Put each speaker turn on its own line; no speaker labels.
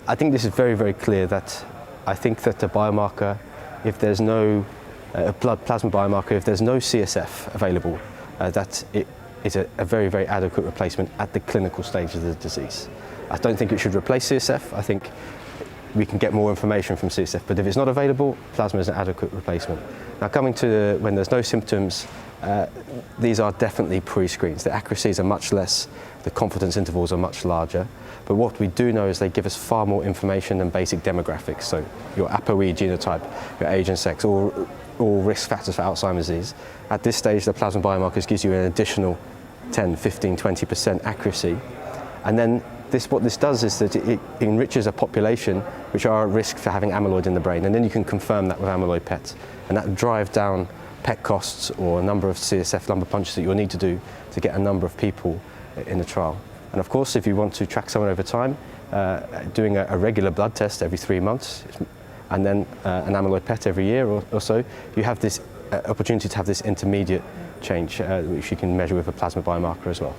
I think this is very, very clear that I think that a biomarker, if there's no a blood plasma biomarker, if there's no CSF available, that it is a very, very adequate replacement at the clinical stage of the disease. I don't think it should replace CSF. I think we can get more information from CSF, but if it's not available, plasma is an adequate replacement. Now, coming to when there's no symptoms, these are definitely pre-screens. The accuracies are much less, the confidence intervals are much larger, but what we do know is they give us far more information than basic demographics, so your ApoE genotype, your age and sex, all risk factors for Alzheimer's disease. At this stage, the plasma biomarkers gives you an additional 10, 15, 20% accuracy, and then what this does is that it enriches a population which are at risk for having amyloid in the brain, and then you can confirm that with amyloid PET, and that drive down PET costs or a number of CSF lumbar punctures that you'll need to do to get a number of people in the trial. And of course, if you want to track someone over time, doing a regular blood test every 3 months, and then an amyloid PET every year or so, you have this opportunity to have this intermediate change, which you can measure with a plasma biomarker as well.